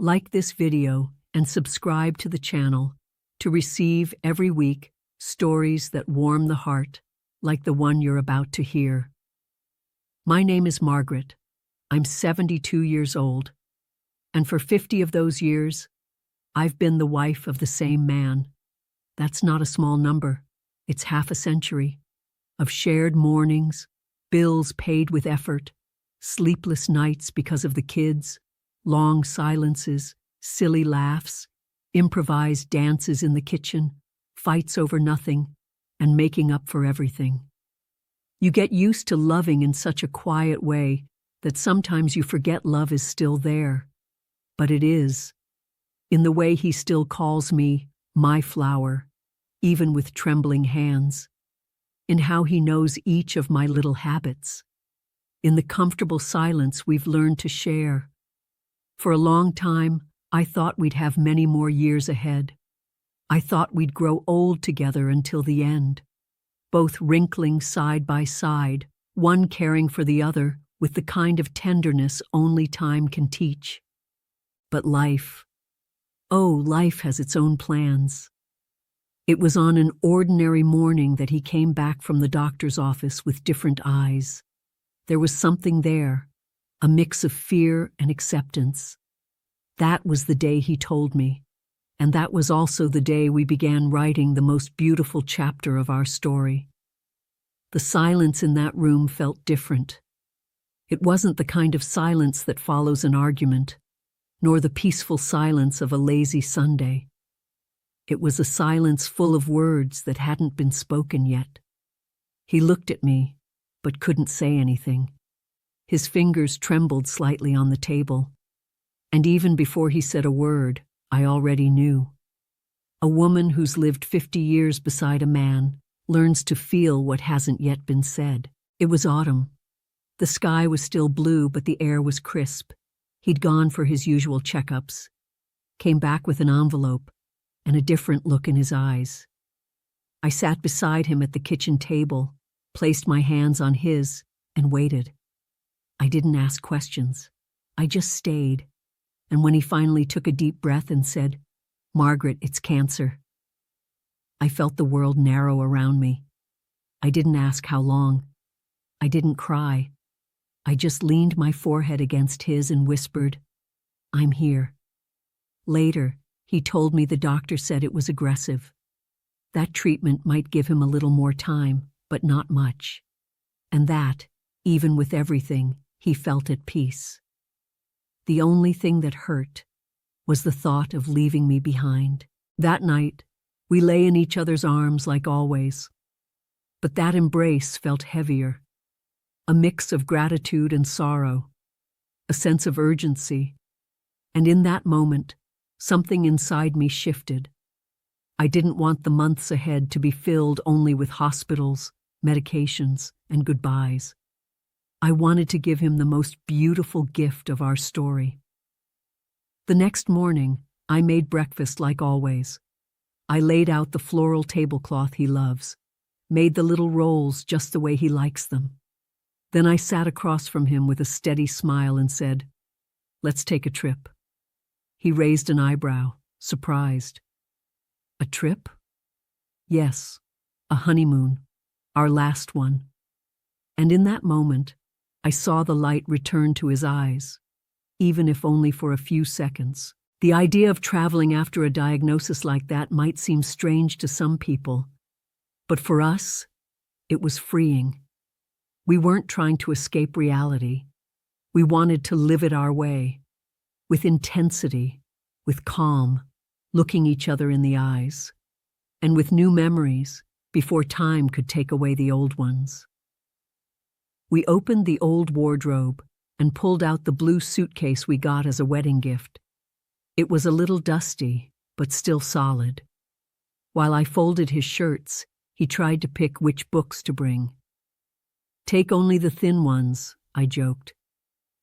Like this video and subscribe to the channel to receive every week stories that warm the heart, like the one you're about to hear. My name is Margaret. I'm 72 years old, and for 50 of those years, I've been the wife of the same man. That's not a small number. It's half a century of shared mornings, bills paid with effort, sleepless nights because of the kids, long silences, silly laughs, improvised dances in the kitchen, fights over nothing, and making up for everything. You get used to loving in such a quiet way that sometimes you forget love is still there. But it is, in the way he still calls me my flower, even with trembling hands, in how he knows each of my little habits, in the comfortable silence we've learned to share. For a long time, I thought we'd have many more years ahead. I thought we'd grow old together until the end, both wrinkling side by side, one caring for the other with the kind of tenderness only time can teach. But life has its own plans. It was on an ordinary morning that he came back from the doctor's office with different eyes. There was something there, a mix of fear and acceptance. That was the day he told me, and that was also the day we began writing the most beautiful chapter of our story. The silence in that room felt different. It wasn't the kind of silence that follows an argument, nor the peaceful silence of a lazy Sunday. It was a silence full of words that hadn't been spoken yet. He looked at me, but couldn't say anything. His fingers trembled slightly on the table, and even before he said a word, I already knew. A woman who's lived 50 years beside a man learns to feel what hasn't yet been said. It was autumn. The sky was still blue, but the air was crisp. He'd gone for his usual checkups, came back with an envelope and a different look in his eyes. I sat beside him at the kitchen table, placed my hands on his, and waited. I didn't ask questions. I just stayed. And when he finally took a deep breath and said, "Margaret, it's cancer," I felt the world narrow around me. I didn't ask how long. I didn't cry. I just leaned my forehead against his and whispered, "I'm here." Later, he told me the doctor said it was aggressive. That treatment might give him a little more time, but not much. And that, even with everything, he felt at peace. The only thing that hurt was the thought of leaving me behind. That night, we lay in each other's arms like always. But that embrace felt heavier. A mix of gratitude and sorrow, a sense of urgency. And in that moment, something inside me shifted. I didn't want the months ahead to be filled only with hospitals, medications, and goodbyes. I wanted to give him the most beautiful gift of our story. The next morning, I made breakfast like always. I laid out the floral tablecloth he loves, made the little rolls just the way he likes them. Then I sat across from him with a steady smile and said, "Let's take a trip." He raised an eyebrow, surprised. "A trip?" "Yes, a honeymoon, our last one." And in that moment, I saw the light return to his eyes, even if only for a few seconds. The idea of traveling after a diagnosis like that might seem strange to some people, but for us, it was freeing. We weren't trying to escape reality. We wanted to live it our way, with intensity, with calm, looking each other in the eyes, and with new memories before time could take away the old ones. We opened the old wardrobe and pulled out the blue suitcase we got as a wedding gift. It was a little dusty, but still solid. While I folded his shirts, he tried to pick which books to bring. "Take only the thin ones," I joked.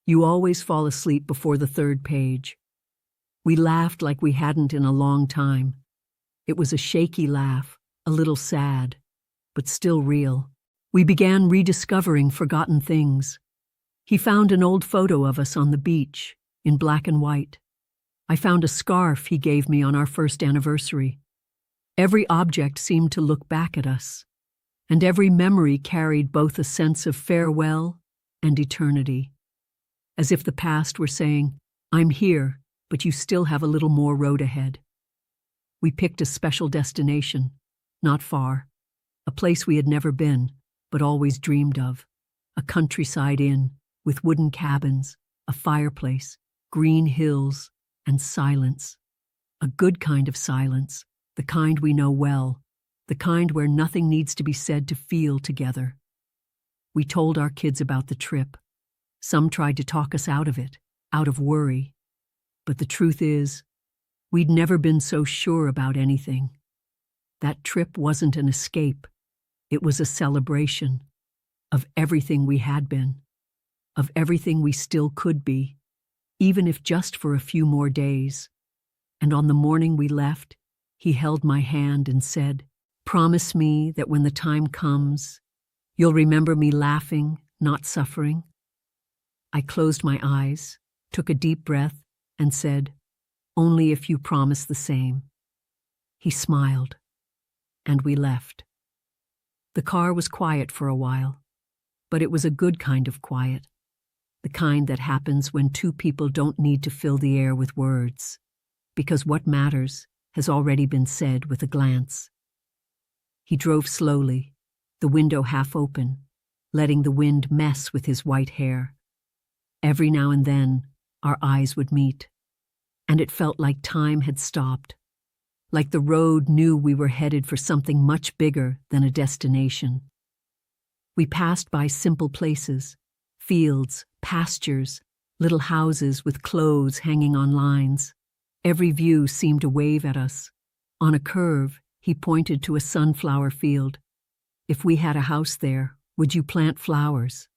"You always fall asleep before the third page." We laughed like we hadn't in a long time. It was a shaky laugh, a little sad, but still real. We began rediscovering forgotten things. He found an old photo of us on the beach, in black and white. I found a scarf he gave me on our first anniversary. Every object seemed to look back at us, and every memory carried both a sense of farewell and eternity, as if the past were saying, "I'm here, but you still have a little more road ahead." We picked a special destination, not far, a place we had never been, but always dreamed of, a countryside inn with wooden cabins, a fireplace, green hills, and silence. A good kind of silence, the kind we know well, the kind where nothing needs to be said to feel together. We told our kids about the trip. Some tried to talk us out of it, out of worry. But the truth is, we'd never been so sure about anything. That trip wasn't an escape. It was a celebration of everything we had been, of everything we still could be, even if just for a few more days. And on the morning we left, he held my hand and said, "Promise me that when the time comes, you'll remember me laughing, not suffering." I closed my eyes, took a deep breath, and said, "Only if you promise the same." He smiled, and we left. The car was quiet for a while, but it was a good kind of quiet, the kind that happens when two people don't need to fill the air with words, because what matters has already been said with a glance. He drove slowly, the window half open, letting the wind mess with his white hair. Every now and then, our eyes would meet, and it felt like time had stopped, like the road knew we were headed for something much bigger than a destination. We passed by simple places, fields, pastures, little houses with clothes hanging on lines. Every view seemed to wave at us. On a curve, he pointed to a sunflower field. "If we had a house there, would you plant flowers?"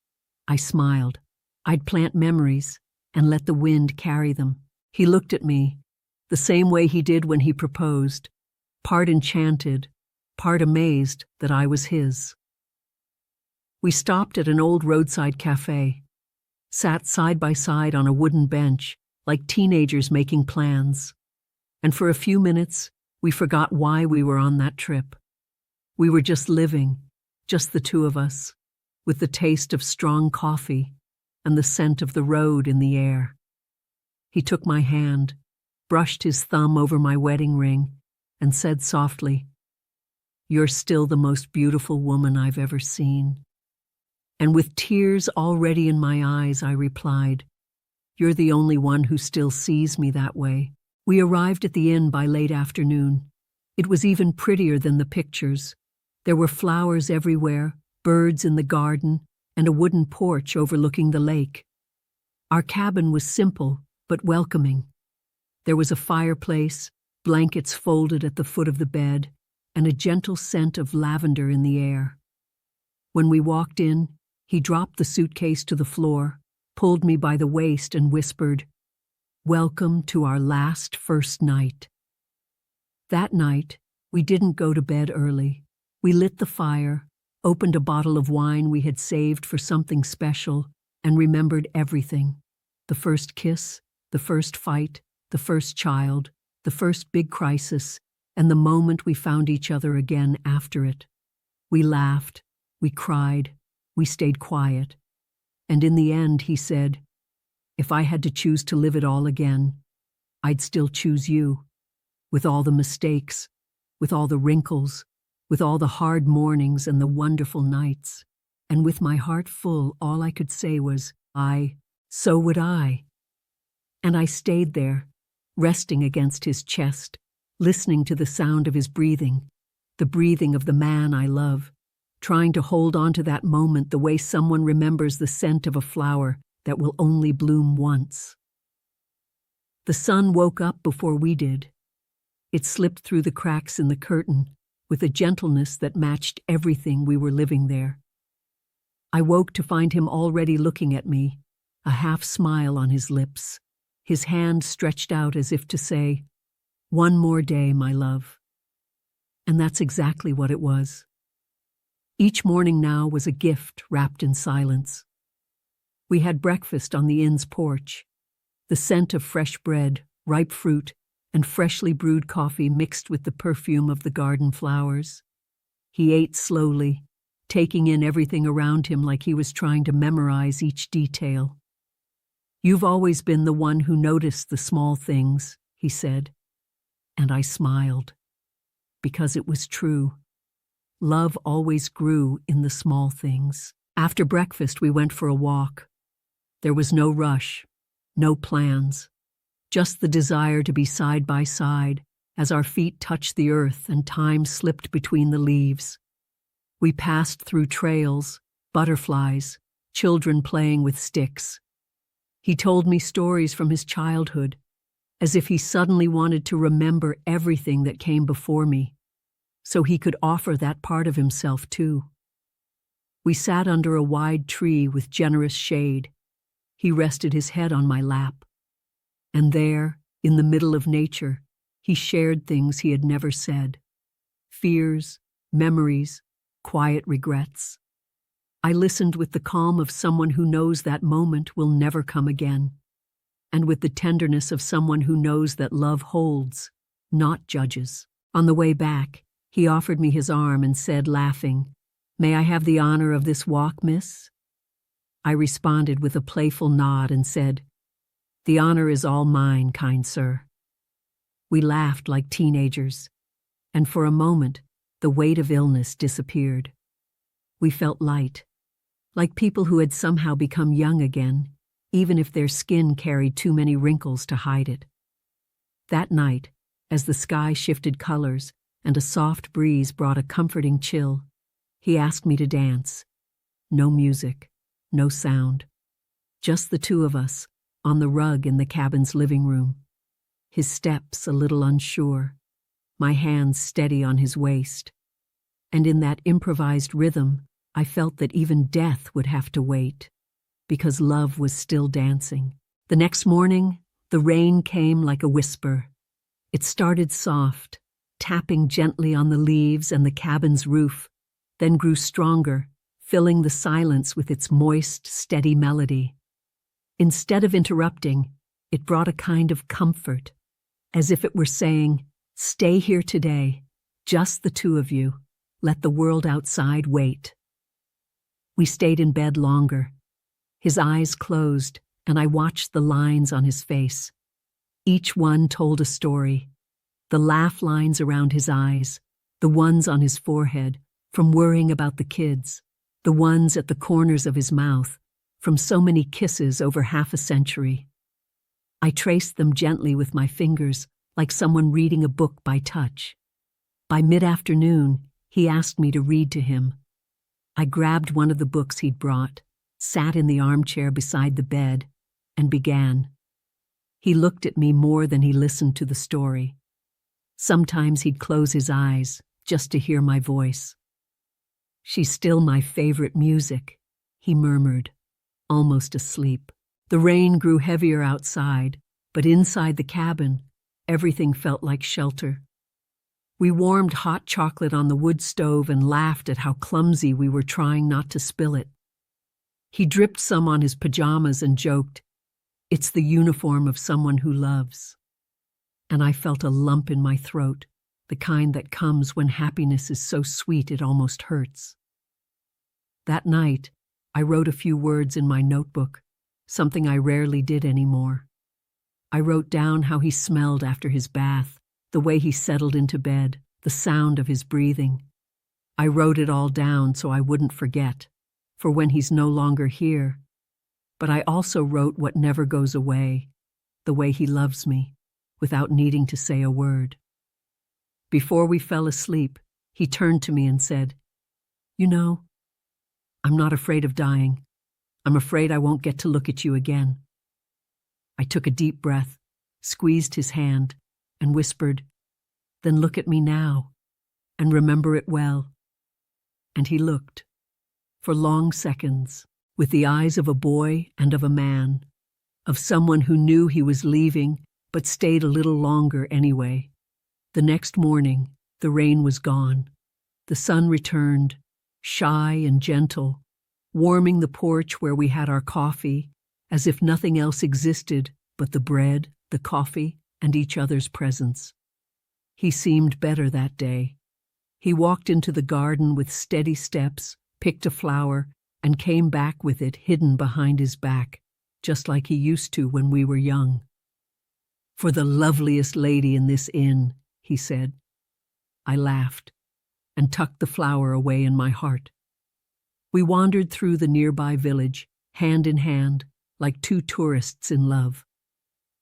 I smiled. "I'd plant memories and let the wind carry them." He looked at me, the same way he did when he proposed, part enchanted, part amazed that I was his. We stopped at an old roadside cafe, sat side by side on a wooden bench, like teenagers making plans, and for a few minutes we forgot why we were on that trip. We were just living, just the two of us, with the taste of strong coffee and the scent of the road in the air. He took my hand, brushed his thumb over my wedding ring, and said softly, "You're still the most beautiful woman I've ever seen." And with tears already in my eyes, I replied, "You're the only one who still sees me that way." We arrived at the inn by late afternoon. It was even prettier than the pictures. There were flowers everywhere, birds in the garden, and a wooden porch overlooking the lake. Our cabin was simple but welcoming. There was a fireplace, blankets folded at the foot of the bed, and a gentle scent of lavender in the air. When we walked in, he dropped the suitcase to the floor, pulled me by the waist, and whispered, "Welcome to our last first night." That night, we didn't go to bed early. We lit the fire, opened a bottle of wine we had saved for something special, and remembered everything. The first kiss, the first fight, the first child, the first big crisis, and the moment we found each other again after it. We laughed, we cried, we stayed quiet. And in the end, he said, "If I had to choose to live it all again, I'd still choose you. With all the mistakes, with all the wrinkles, with all the hard mornings and the wonderful nights." And with my heart full, all I could say was, "So would I." And I stayed there, resting against his chest, listening to the sound of his breathing, the breathing of the man I love, trying to hold on to that moment the way someone remembers the scent of a flower that will only bloom once. The sun woke up before we did. It slipped through the cracks in the curtain with a gentleness that matched everything we were living there. I woke to find him already looking at me, a half smile on his lips, his hand stretched out as if to say, "One more day, my love." And that's exactly what it was. Each morning now was a gift wrapped in silence. We had breakfast on the inn's porch. The scent of fresh bread, ripe fruit, and freshly brewed coffee mixed with the perfume of the garden flowers. He ate slowly, taking in everything around him like he was trying to memorize each detail. "You've always been the one who noticed the small things," he said. And I smiled, because it was true. Love always grew in the small things. After breakfast, we went for a walk. There was no rush, no plans, just the desire to be side by side as our feet touched the earth and time slipped between the leaves. We passed through trails, butterflies, children playing with sticks. He told me stories from his childhood, as if he suddenly wanted to remember everything that came before me, so he could offer that part of himself too. We sat under a wide tree with generous shade. He rested his head on my lap. And there, in the middle of nature, he shared things he had never said. Fears, memories, quiet regrets. I listened with the calm of someone who knows that moment will never come again, and with the tenderness of someone who knows that love holds, not judges. On the way back, he offered me his arm and said, laughing, "May I have the honor of this walk, miss?" I responded with a playful nod and said, "The honor is all mine, kind sir." We laughed like teenagers, and for a moment, the weight of illness disappeared. We felt light, like people who had somehow become young again, even if their skin carried too many wrinkles to hide it. That night, as the sky shifted colors and a soft breeze brought a comforting chill, he asked me to dance. No music, no sound, just the two of us on the rug in the cabin's living room. His steps a little unsure, my hands steady on his waist. And in that improvised rhythm, I felt that even death would have to wait, because love was still dancing. The next morning, the rain came like a whisper. It started soft, tapping gently on the leaves and the cabin's roof, then grew stronger, filling the silence with its moist, steady melody. Instead of interrupting, it brought a kind of comfort, as if it were saying, "Stay here today, just the two of you. Let the world outside wait." We stayed in bed longer. His eyes closed, and I watched the lines on his face. Each one told a story. The laugh lines around his eyes, the ones on his forehead, from worrying about the kids, the ones at the corners of his mouth, from so many kisses over half a century. I traced them gently with my fingers, like someone reading a book by touch. By mid-afternoon, he asked me to read to him. I grabbed one of the books he'd brought, sat in the armchair beside the bed, and began. He looked at me more than he listened to the story. Sometimes he'd close his eyes, just to hear my voice. "She's still my favorite music," he murmured, almost asleep. The rain grew heavier outside, but inside the cabin, everything felt like shelter. We warmed hot chocolate on the wood stove and laughed at how clumsy we were trying not to spill it. He dripped some on his pajamas and joked, "It's the uniform of someone who loves." And I felt a lump in my throat, the kind that comes when happiness is so sweet it almost hurts. That night, I wrote a few words in my notebook, something I rarely did anymore. I wrote down how he smelled after his bath, the way he settled into bed, the sound of his breathing. I wrote it all down so I wouldn't forget, for when he's no longer here. But I also wrote what never goes away, the way he loves me, without needing to say a word. Before we fell asleep, he turned to me and said, "You know, I'm not afraid of dying. I'm afraid I won't get to look at you again." I took a deep breath, squeezed his hand, and whispered, "Then look at me now, and remember it well." And he looked, for long seconds, with the eyes of a boy and of a man, of someone who knew he was leaving, but stayed a little longer anyway. The next morning, the rain was gone. The sun returned, shy and gentle, warming the porch where we had our coffee, as if nothing else existed but the bread, the coffee, and each other's presence. He seemed better that day. He walked into the garden with steady steps, picked a flower, and came back with it hidden behind his back, just like he used to when we were young. "For the loveliest lady in this inn," he said. I laughed and tucked the flower away in my heart. We wandered through the nearby village, hand in hand, like two tourists in love.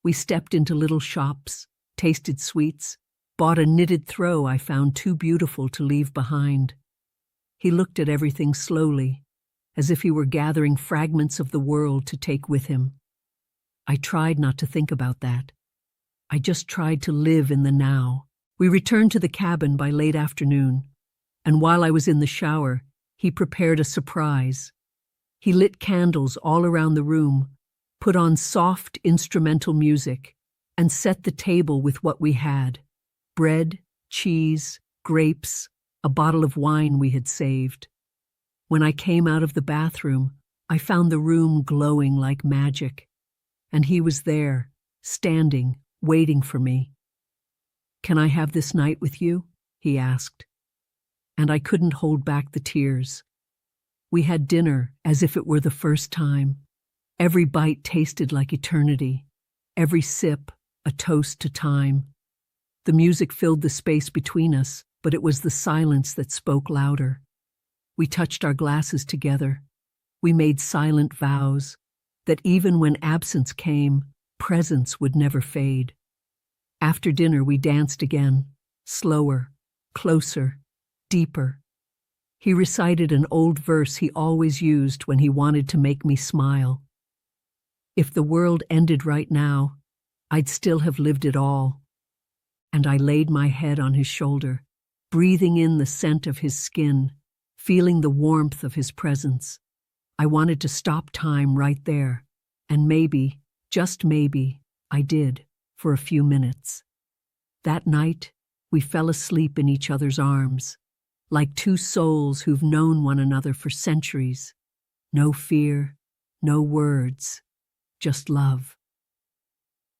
We stepped into little shops, tasted sweets, bought a knitted throw I found too beautiful to leave behind. He looked at everything slowly, as if he were gathering fragments of the world to take with him. I tried not to think about that. I just tried to live in the now. We returned to the cabin by late afternoon, and while I was in the shower, he prepared a surprise. He lit candles all around the room, put on soft instrumental music, and set the table with what we had: bread, cheese, grapes, a bottle of wine we had saved. When I came out of the bathroom, I found the room glowing like magic, and he was there, standing, waiting for me. "Can I have this night with you?" he asked. And I couldn't hold back the tears. We had dinner as if it were the first time. Every bite tasted like eternity, every sip a toast to time. The music filled the space between us, but it was the silence that spoke louder. We touched our glasses together. We made silent vows that even when absence came, presence would never fade. After dinner, we danced again, slower, closer, deeper. He recited an old verse he always used when he wanted to make me smile. "If the world ended right now, I'd still have lived it all." And I laid my head on his shoulder, breathing in the scent of his skin, feeling the warmth of his presence. I wanted to stop time right there, and maybe, just maybe, I did, for a few minutes. That night, we fell asleep in each other's arms, like two souls who've known one another for centuries. No fear, no words, just love.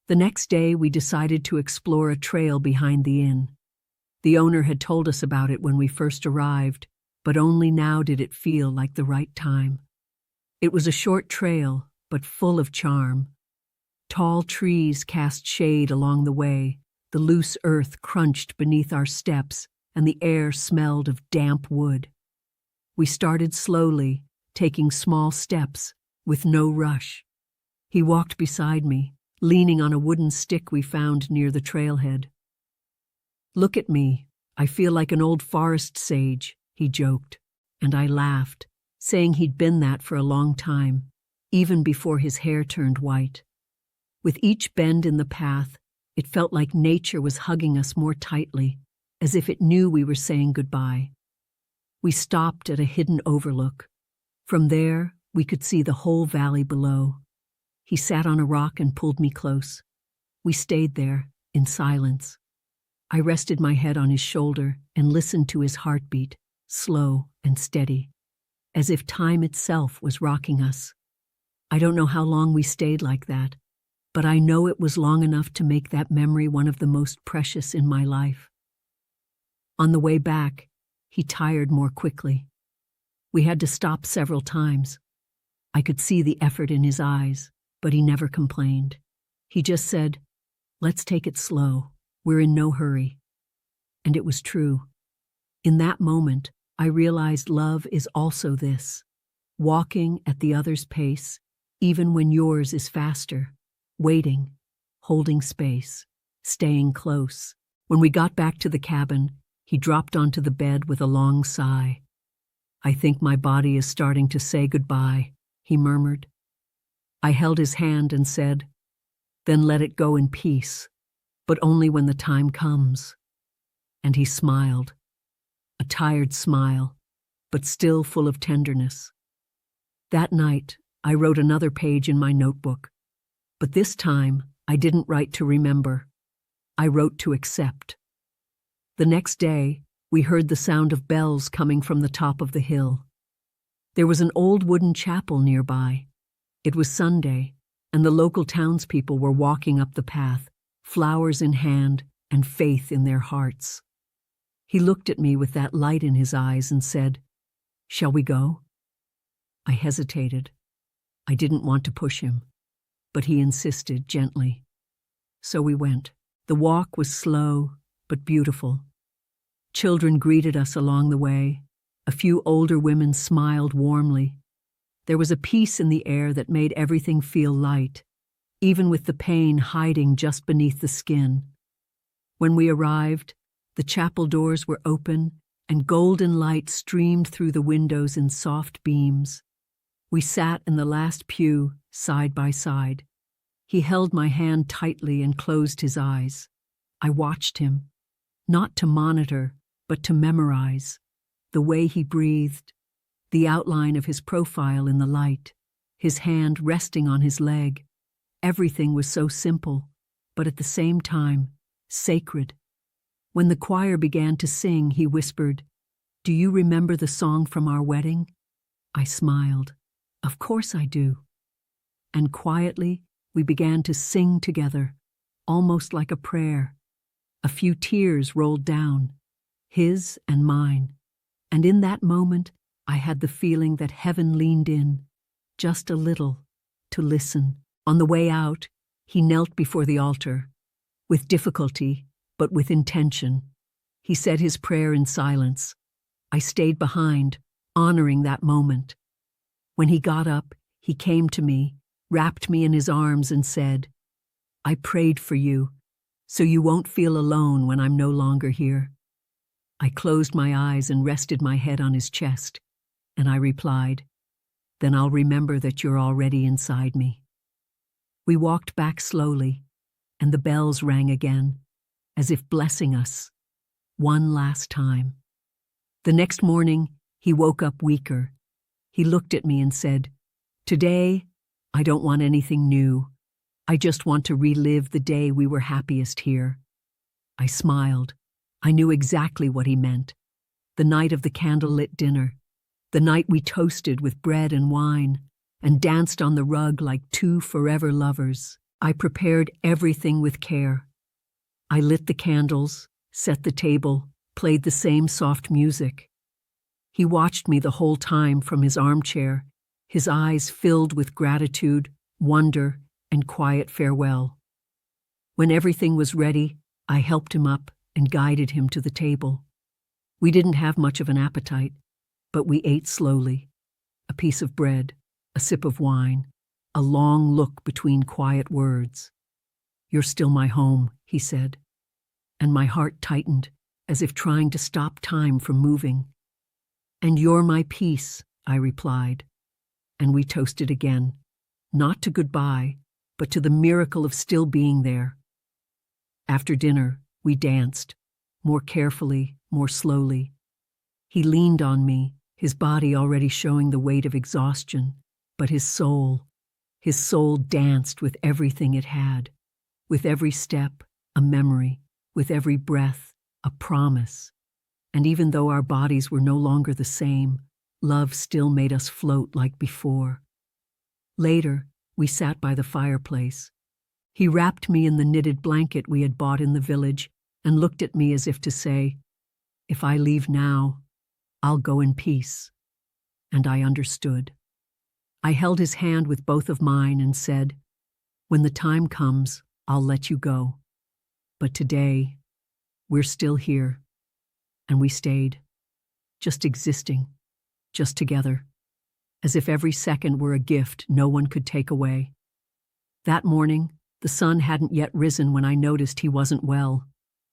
The next day, we decided to explore a trail behind the inn. The owner had told us about it when we first arrived, but only now did it feel like the right time. It was a short trail, but full of charm. Tall trees cast shade along the way, the loose earth crunched beneath our steps, and the air smelled of damp wood. We started slowly, taking small steps, with no rush. He walked beside me, leaning on a wooden stick we found near the trailhead. "Look at me, I feel like an old forest sage," he joked, and I laughed, saying he'd been that for a long time, even before his hair turned white. With each bend in the path, it felt like nature was hugging us more tightly, as if it knew we were saying goodbye. We stopped at a hidden overlook. From there, we could see the whole valley below. He sat on a rock and pulled me close. We stayed there, in silence. I rested my head on his shoulder and listened to his heartbeat, slow and steady, as if time itself was rocking us. I don't know how long we stayed like that, but I know it was long enough to make that memory one of the most precious in my life. On the way back, he tired more quickly. We had to stop several times. I could see the effort in his eyes, but he never complained. He just said, "Let's take it slow. We're in no hurry." And it was true. In that moment, I realized love is also this: walking at the other's pace, even when yours is faster, waiting, holding space, staying close. When we got back to the cabin, he dropped onto the bed with a long sigh. "I think my body is starting to say goodbye," he murmured. I held his hand and said, "Then let it go in peace, but only when the time comes." And he smiled, a tired smile, but still full of tenderness. That night, I wrote another page in my notebook, but this time I didn't write to remember. I wrote to accept. The next day, we heard the sound of bells coming from the top of the hill. There was an old wooden chapel nearby. It was Sunday, and the local townspeople were walking up the path, flowers in hand and faith in their hearts. He looked at me with that light in his eyes and said, "Shall we go?" I hesitated. I didn't want to push him, but he insisted gently. So we went. The walk was slow but beautiful. Children greeted us along the way. A few older women smiled warmly. There was a peace in the air that made everything feel light, even with the pain hiding just beneath the skin. When we arrived, the chapel doors were open and golden light streamed through the windows in soft beams. We sat in the last pew, side by side. He held my hand tightly and closed his eyes. I watched him, not to monitor, but to memorize. The way he breathed, the outline of his profile in the light, his hand resting on his leg. Everything was so simple, but at the same time, sacred. When the choir began to sing, he whispered, "Do you remember the song from our wedding?" I smiled. "Of course I do." And quietly, we began to sing together, almost like a prayer. A few tears rolled down, his and mine. And in that moment, I had the feeling that heaven leaned in, just a little, to listen. On the way out, he knelt before the altar, with difficulty, but with intention. He said his prayer in silence. I stayed behind, honoring that moment. When he got up, he came to me, wrapped me in his arms and said, "I prayed for you, so you won't feel alone when I'm no longer here." I closed my eyes and rested my head on his chest, and I replied, "Then I'll remember that you're already inside me." We walked back slowly, and the bells rang again, as if blessing us, one last time. The next morning, he woke up weaker. He looked at me and said, "Today, I don't want anything new. I just want to relive the day we were happiest here." I smiled. I knew exactly what he meant. The night of the candlelit dinner, the night we toasted with bread and wine, and danced on the rug like two forever lovers. I prepared everything with care. I lit the candles, set the table, played the same soft music. He watched me the whole time from his armchair, his eyes filled with gratitude, wonder, and quiet farewell. When everything was ready, I helped him up and guided him to the table. We didn't have much of an appetite, but we ate slowly. A piece of bread, a sip of wine, a long look between quiet words. "You're still my home," he said, and my heart tightened, as if trying to stop time from moving. "And you're my peace," I replied, and we toasted again, not to goodbye, but to the miracle of still being there. After dinner, we danced, more carefully, more slowly. He leaned on me, his body already showing the weight of exhaustion, but his soul danced with everything it had, with every step, a memory, with every breath, a promise. And even though our bodies were no longer the same, love still made us float like before. Later, we sat by the fireplace. He wrapped me in the knitted blanket we had bought in the village and looked at me as if to say, "If I leave now, I'll go in peace." And I understood. I held his hand with both of mine and said, "When the time comes, I'll let you go. But today, we're still here." And we stayed, just existing, just together, as if every second were a gift no one could take away. That morning, the sun hadn't yet risen when I noticed he wasn't well.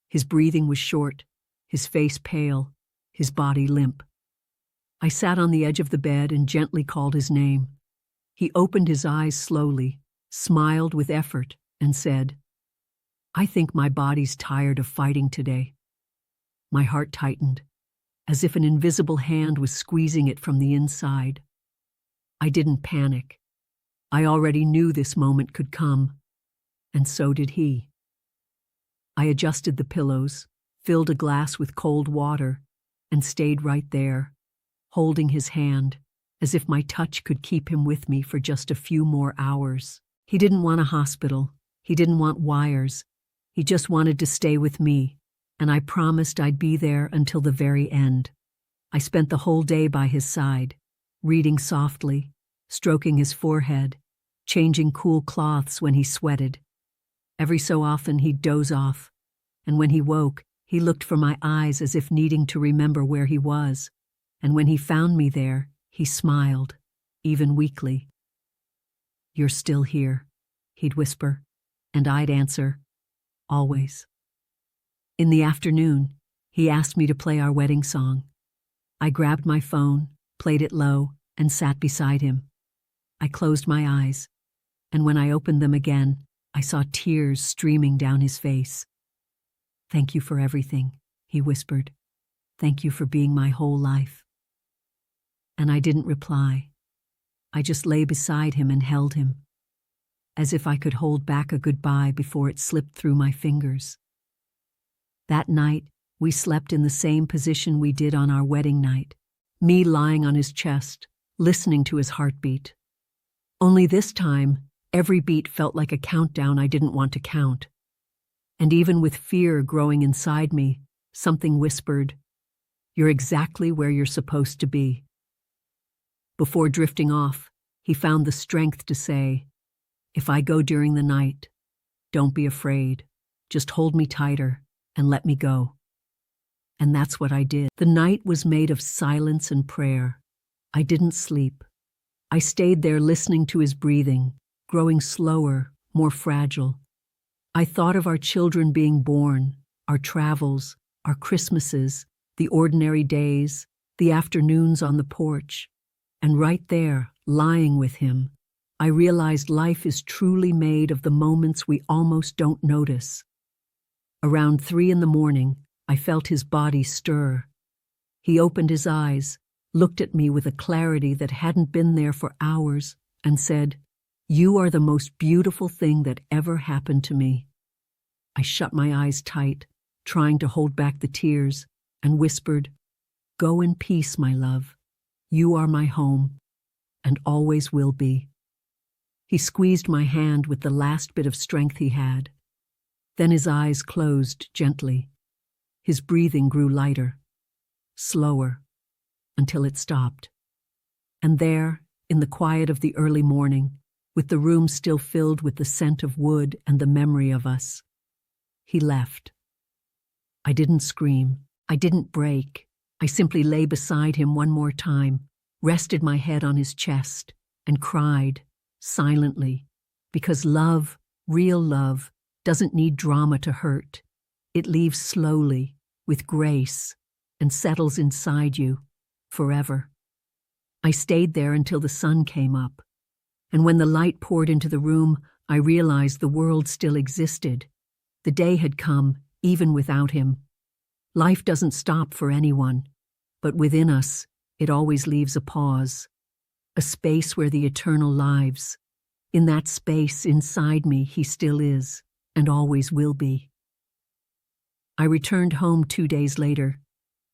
His breathing was short, his face pale, his body limp. I sat on the edge of the bed and gently called his name. He opened his eyes slowly, smiled with effort, and said, "I think my body's tired of fighting today." My heart tightened, as if an invisible hand was squeezing it from the inside. I didn't panic. I already knew this moment could come, and so did he. I adjusted the pillows, filled a glass with cold water, and stayed right there, holding his hand, as if my touch could keep him with me for just a few more hours. He didn't want a hospital. He didn't want wires. He just wanted to stay with me, and I promised I'd be there until the very end. I spent the whole day by his side, reading softly, stroking his forehead, changing cool cloths when he sweated. Every so often he'd doze off, and when he woke, he looked for my eyes as if needing to remember where he was, and when he found me there, he smiled, even weakly. "You're still here," he'd whisper, and I'd answer, "Always." In the afternoon, he asked me to play our wedding song. I grabbed my phone, played it low, and sat beside him. I closed my eyes, and when I opened them again, I saw tears streaming down his face. "Thank you for everything," he whispered. "Thank you for being my whole life." And I didn't reply. I just lay beside him and held him, as if I could hold back a goodbye before it slipped through my fingers. That night, we slept in the same position we did on our wedding night, me lying on his chest, listening to his heartbeat. Only this time, every beat felt like a countdown I didn't want to count. And even with fear growing inside me, something whispered, "You're exactly where you're supposed to be." Before drifting off, he found the strength to say, "If I go during the night, don't be afraid. Just hold me tighter and let me go." And that's what I did. The night was made of silence and prayer. I didn't sleep. I stayed there listening to his breathing, growing slower, more fragile. I thought of our children being born, our travels, our Christmases, the ordinary days, the afternoons on the porch. And right there, lying with him, I realized life is truly made of the moments we almost don't notice. Around 3 a.m, I felt his body stir. He opened his eyes, looked at me with a clarity that hadn't been there for hours, and said, "You are the most beautiful thing that ever happened to me." I shut my eyes tight, trying to hold back the tears, and whispered, "Go in peace, my love. You are my home, and always will be." He squeezed my hand with the last bit of strength he had. Then his eyes closed gently. His breathing grew lighter, slower, until it stopped. And there, in the quiet of the early morning, with the room still filled with the scent of wood and the memory of us, he left. I didn't scream. I didn't break. I simply lay beside him one more time, rested my head on his chest, and cried, silently, because love, real love, doesn't need drama to hurt. It leaves slowly, with grace, and settles inside you, forever. I stayed there until the sun came up, and when the light poured into the room, I realized the world still existed. The day had come, even without him. Life doesn't stop for anyone, but within us, it always leaves a pause, a space where the eternal lives. In that space inside me, he still is, and always will be. I returned home 2 days later.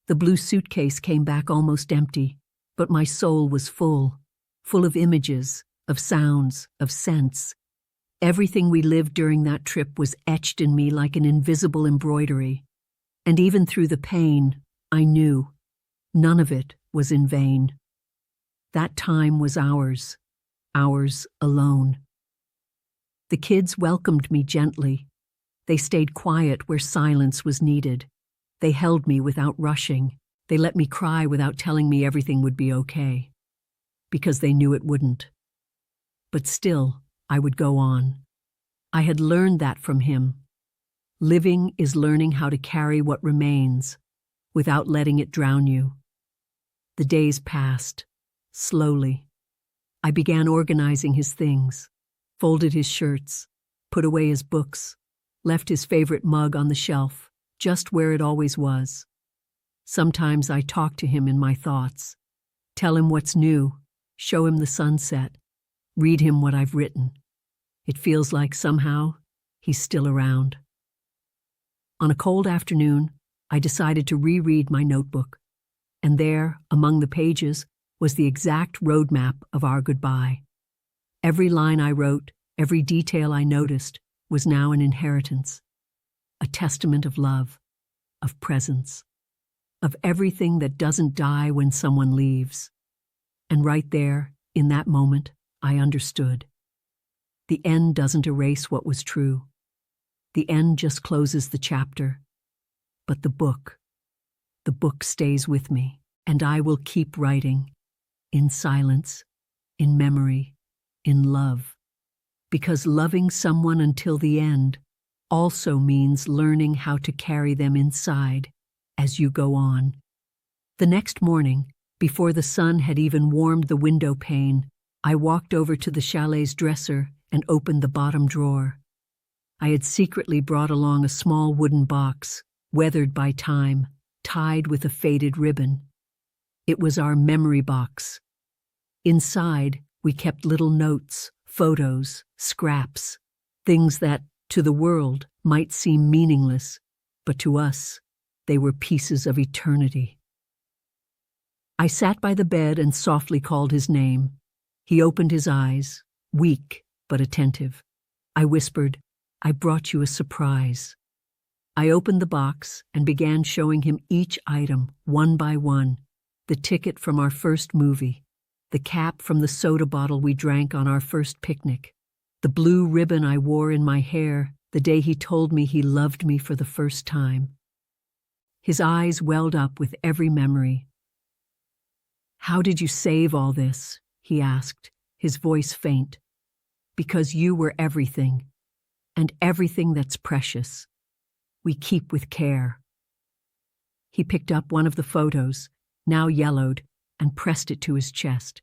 The blue suitcase came back almost empty, but my soul was full of images, of sounds, of scents. Everything we lived during that trip was etched in me like an invisible embroidery. And even through the pain, I knew none of it was in vain. That time was ours alone. The kids welcomed me gently. They stayed quiet where silence was needed. They held me without rushing. They let me cry without telling me everything would be okay, because they knew it wouldn't. But still, I would go on. I had learned that from him. Living is learning how to carry what remains, without letting it drown you. The days passed, slowly. I began organizing his things, folded his shirts, put away his books, left his favorite mug on the shelf, just where it always was. Sometimes I talk to him in my thoughts, tell him what's new, show him the sunset, read him what I've written. It feels like somehow he's still around. On a cold afternoon, I decided to reread my notebook, and there, among the pages, was the exact roadmap of our goodbye. Every line I wrote, every detail I noticed, was now an inheritance. a testament of love, of presence, of everything that doesn't die when someone leaves. And right there, in that moment, I understood. The end doesn't erase what was true. The end just closes the chapter. But the book stays with me, and I will keep writing, in silence, in memory, in love. Because loving someone until the end also means learning how to carry them inside as you go on. The next morning, before the sun had even warmed the window pane, I walked over to the chalet's dresser and opened the bottom drawer. I had secretly brought along a small wooden box, weathered by time, tied with a faded ribbon. It was our memory box. Inside, we kept little notes, photos, scraps, things that, to the world, might seem meaningless, but to us, they were pieces of eternity. I sat by the bed and softly called his name. He opened his eyes, weak but attentive. I whispered, "I brought you a surprise." I opened the box and began showing him each item, one by one. The ticket from our first movie, the cap from the soda bottle we drank on our first picnic, the blue ribbon I wore in my hair the day he told me he loved me for the first time. His eyes welled up with every memory. "How did you save all this?" he asked, his voice faint. "Because you were everything, and everything that's precious, we keep with care." He picked up one of the photos, now yellowed, and pressed it to his chest.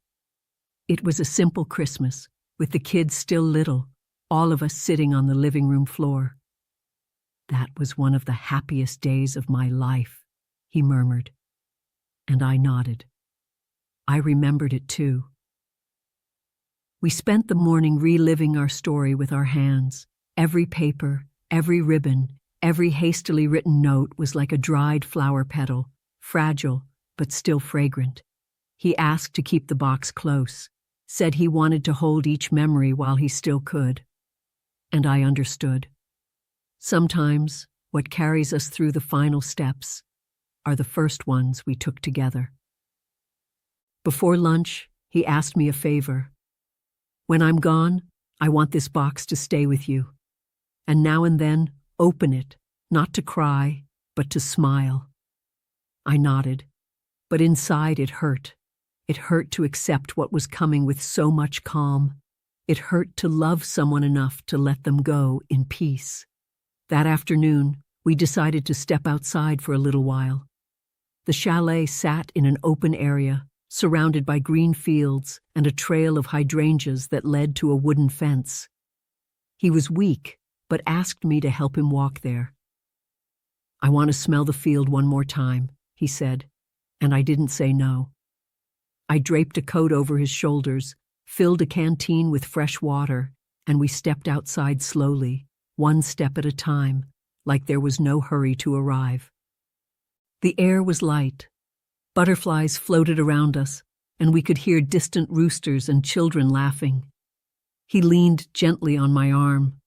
It was a simple Christmas, with the kids still little, all of us sitting on the living room floor. "That was one of the happiest days of my life," he murmured, and I nodded. I remembered it too. We spent the morning reliving our story with our hands. Every paper, every ribbon, every hastily written note was like a dried flower petal, fragile but still fragrant. He asked to keep the box close, said he wanted to hold each memory while he still could. And I understood. Sometimes, what carries us through the final steps are the first ones we took together. Before lunch, he asked me a favor. "When I'm gone, I want this box to stay with you. And now and then, open it, not to cry, but to smile." I nodded, but inside it hurt. It hurt to accept what was coming with so much calm. It hurt to love someone enough to let them go in peace. That afternoon, we decided to step outside for a little while. The chalet sat in an open area, surrounded by green fields and a trail of hydrangeas that led to a wooden fence. He was weak, but asked me to help him walk there. "I want to smell the field one more time," he said, and I didn't say no. I draped a coat over his shoulders, filled a canteen with fresh water, and we stepped outside slowly, one step at a time, like there was no hurry to arrive. The air was light. Butterflies floated around us, and we could hear distant roosters and children laughing. He leaned gently on my arm.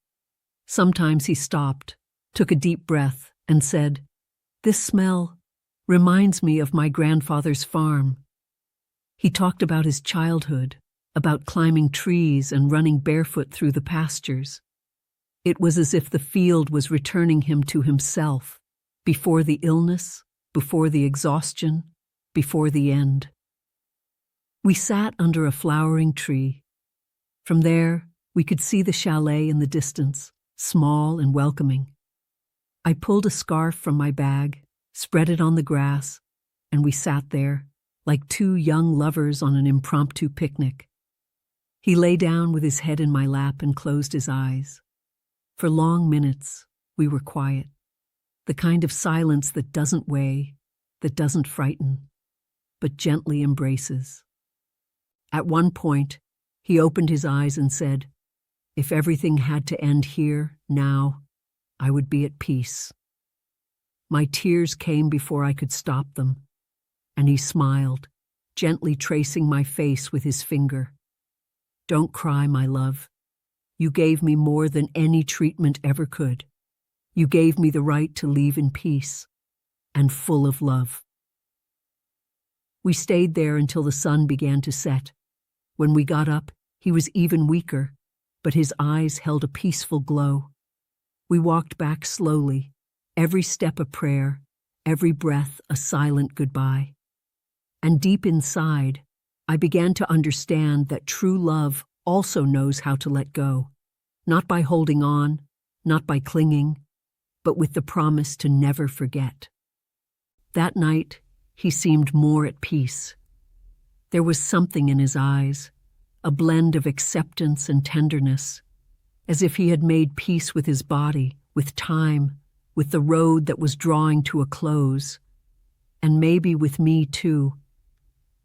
Sometimes he stopped, took a deep breath, and said, "This smell reminds me of my grandfather's farm." He talked about his childhood, about climbing trees and running barefoot through the pastures. It was as if the field was returning him to himself, before the illness, before the exhaustion, before the end. We sat under a flowering tree. From there, we could see the chalet in the distance, small and welcoming. I pulled a scarf from my bag, spread it on the grass, and we sat there, like two young lovers on an impromptu picnic. He lay down with his head in my lap and closed his eyes. For long minutes, we were quiet, the kind of silence that doesn't weigh, that doesn't frighten, but gently embraces. At one point, he opened his eyes and said, "If everything had to end here, now, I would be at peace." My tears came before I could stop them, and he smiled, gently tracing my face with his finger. "Don't cry, my love. You gave me more than any treatment ever could. You gave me the right to leave in peace and full of love. We stayed there until the sun began to set. When we got up, he was even weaker, but his eyes held a peaceful glow. We walked back slowly, every step a prayer, every breath a silent goodbye. And deep inside, I began to understand that true love also knows how to let go, not by holding on, not by clinging, but with the promise to never forget. That night, he seemed more at peace. There was something in his eyes, a blend of acceptance and tenderness, as if he had made peace with his body, with time, with the road that was drawing to a close, and maybe with me too,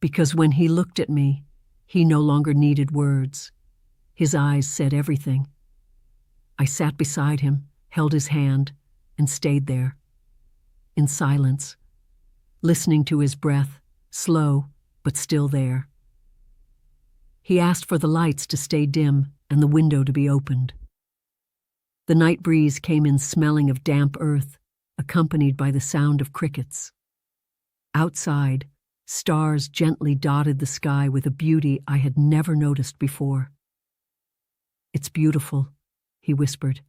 because when he looked at me, he no longer needed words. His eyes said everything. I sat beside him, held his hand, and stayed there, in silence, listening to his breath, slow but still there. He asked for the lights to stay dim and the window to be opened. The night breeze came in smelling of damp earth, accompanied by the sound of crickets. Outside, stars gently dotted the sky with a beauty I had never noticed before. "It's beautiful," he whispered,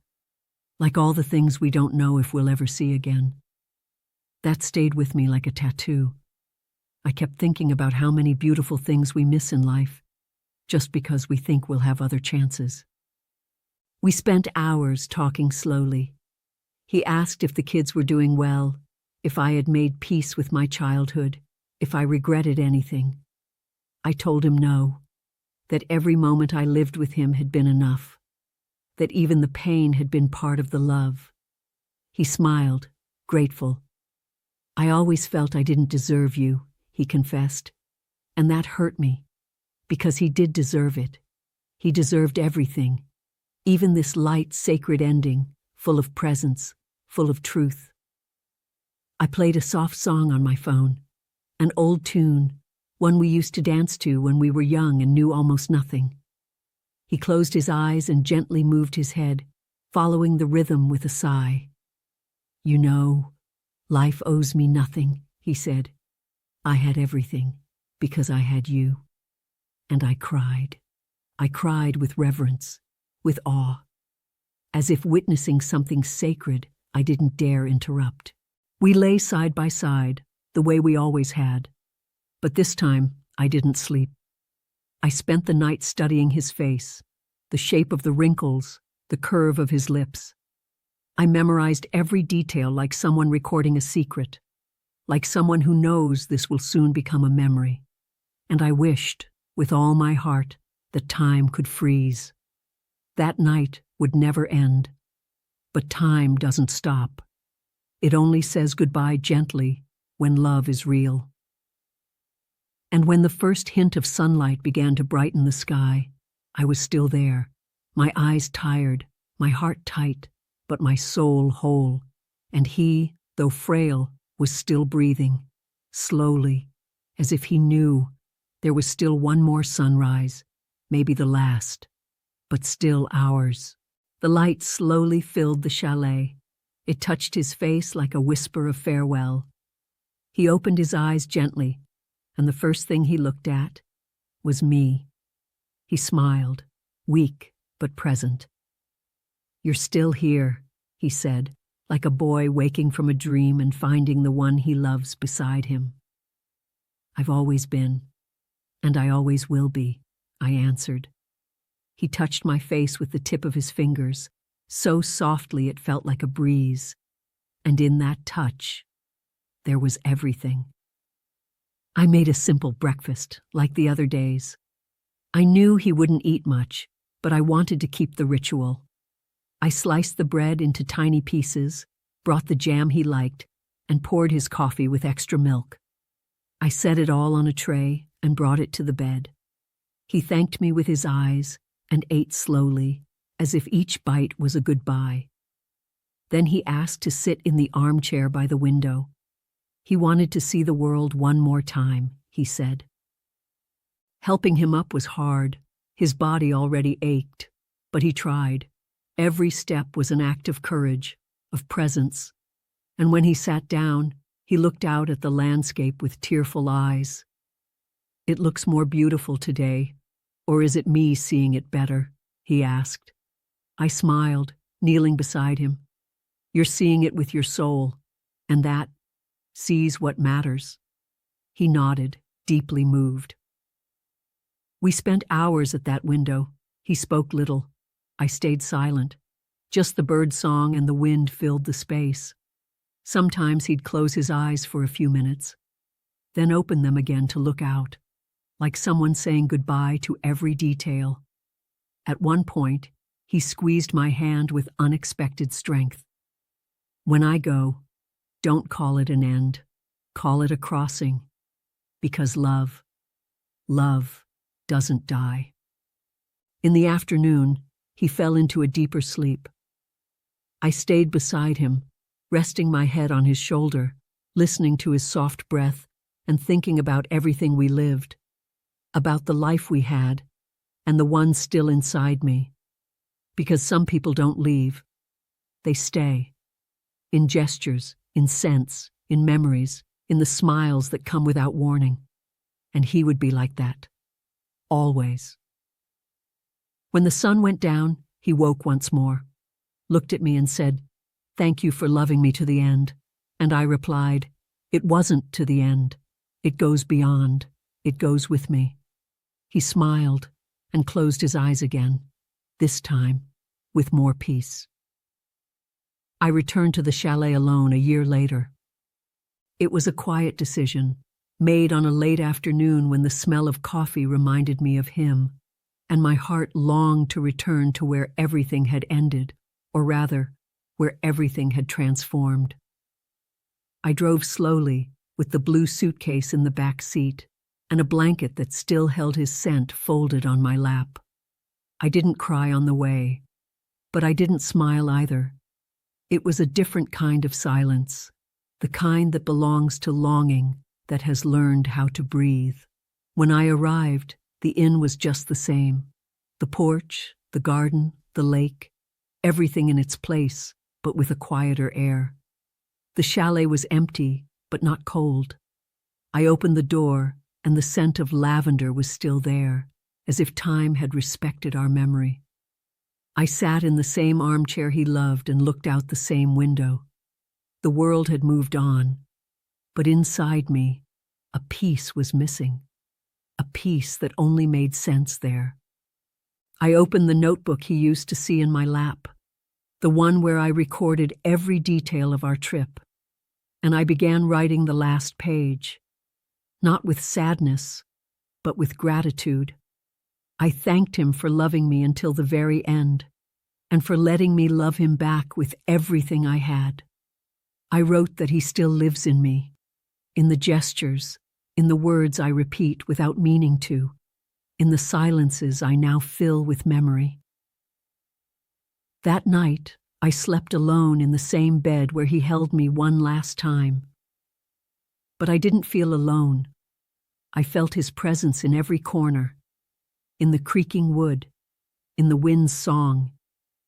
"like all the things we don't know if we'll ever see again." That stayed with me like a tattoo. I kept thinking about how many beautiful things we miss in life, just because we think we'll have other chances. We spent hours talking slowly. He asked if the kids were doing well, if I had made peace with my childhood, if I regretted anything. I told him no, that every moment I lived with him had been enough, that even the pain had been part of the love. He smiled, grateful. "I always felt I didn't deserve you," he confessed, and that hurt me, because he did deserve it. He deserved everything, even this light, sacred ending, full of presence, full of truth. I played a soft song on my phone, an old tune, one we used to dance to when we were young and knew almost nothing. He closed his eyes and gently moved his head, following the rhythm with a sigh. "You know, life owes me nothing," he said. "I had everything because I had you." And I cried. I cried with reverence, with awe, as if witnessing something sacred I didn't dare interrupt. We lay side by side, the way we always had. But this time, I didn't sleep. I spent the night studying his face, the shape of the wrinkles, the curve of his lips. I memorized every detail like someone recording a secret, like someone who knows this will soon become a memory. And I wished, with all my heart, that time could freeze. That night would never end. But time doesn't stop. It only says goodbye gently when love is real. And when the first hint of sunlight began to brighten the sky, I was still there, my eyes tired, my heart tight, but my soul whole. And he, though frail, was still breathing, slowly, as if he knew there was still one more sunrise, maybe the last, but still ours. The light slowly filled the chalet. It touched his face like a whisper of farewell. He opened his eyes gently, and the first thing he looked at was me. He smiled, weak but present. "You're still here," he said, like a boy waking from a dream and finding the one he loves beside him. "I've always been, and I always will be," I answered. He touched my face with the tip of his fingers, so softly it felt like a breeze. And in that touch, there was everything. I made a simple breakfast, like the other days. I knew he wouldn't eat much, but I wanted to keep the ritual. I sliced the bread into tiny pieces, brought the jam he liked, and poured his coffee with extra milk. I set it all on a tray and brought it to the bed. He thanked me with his eyes and ate slowly, as if each bite was a goodbye. Then he asked to sit in the armchair by the window. He wanted to see the world one more time, he said. Helping him up was hard. His body already ached, but he tried. Every step was an act of courage, of presence, and when he sat down, he looked out at the landscape with tearful eyes. "It looks more beautiful today, or is it me seeing it better?" he asked. I smiled, kneeling beside him. "You're seeing it with your soul, and that sees what matters." He nodded, deeply moved. We spent hours at that window. He spoke little. I stayed silent. Just the bird song and the wind filled the space. Sometimes he'd close his eyes for a few minutes, then open them again to look out, like someone saying goodbye to every detail. At one point, he squeezed my hand with unexpected strength. "When I go, don't call it an end. Call it a crossing. Because love doesn't die." In the afternoon, he fell into a deeper sleep. I stayed beside him, resting my head on his shoulder, listening to his soft breath and thinking about everything we lived, about the life we had, and the one still inside me. Because some people don't leave. They stay. In gestures, in scents, in memories, in the smiles that come without warning. And he would be like that. Always. When the sun went down, he woke once more, looked at me and said, "Thank you for loving me to the end." And I replied, "It wasn't to the end. It goes beyond. It goes with me." He smiled and closed his eyes again, this time with more peace. I returned to the chalet alone a year later. It was a quiet decision, made on a late afternoon when the smell of coffee reminded me of him, and my heart longed to return to where everything had ended, or rather, where everything had transformed. I drove slowly, with the blue suitcase in the back seat, and a blanket that still held his scent folded on my lap. I didn't cry on the way, but I didn't smile either. It was a different kind of silence, the kind that belongs to longing that has learned how to breathe. When I arrived, the inn was just the same. The porch, the garden, the lake, everything in its place, but with a quieter air. The chalet was empty, but not cold. I opened the door, and the scent of lavender was still there, as if time had respected our memory. I sat in the same armchair he loved and looked out the same window. The world had moved on, but inside me, a piece was missing, a piece that only made sense there. I opened the notebook he used to see in my lap, the one where I recorded every detail of our trip, and I began writing the last page, not with sadness, but with gratitude. I thanked him for loving me until the very end, and for letting me love him back with everything I had. I wrote that he still lives in me, in the gestures, in the words I repeat without meaning to, in the silences I now fill with memory. That night, I slept alone in the same bed where he held me one last time. But I didn't feel alone. I felt his presence in every corner, in the creaking wood, in the wind's song,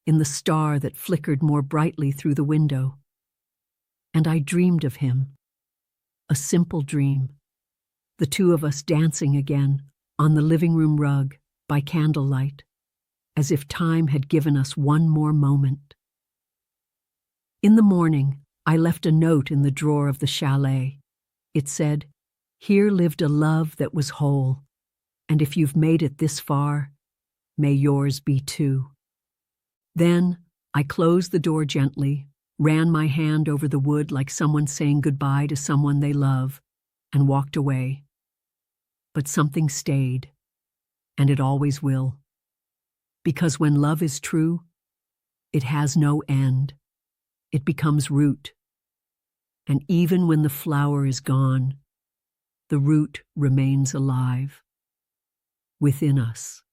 in the star that flickered more brightly through the window. And I dreamed of him, a simple dream, the two of us dancing again on the living room rug by candlelight, as if time had given us one more moment. In the morning, I left a note in the drawer of the chalet. It said, "Here lived a love that was whole, and if you've made it this far, may yours be too." Then I closed the door gently, ran my hand over the wood like someone saying goodbye to someone they love, and walked away. But something stayed, and it always will. Because when love is true, it has no end. It becomes root. And even when the flower is gone, the root remains alive within us.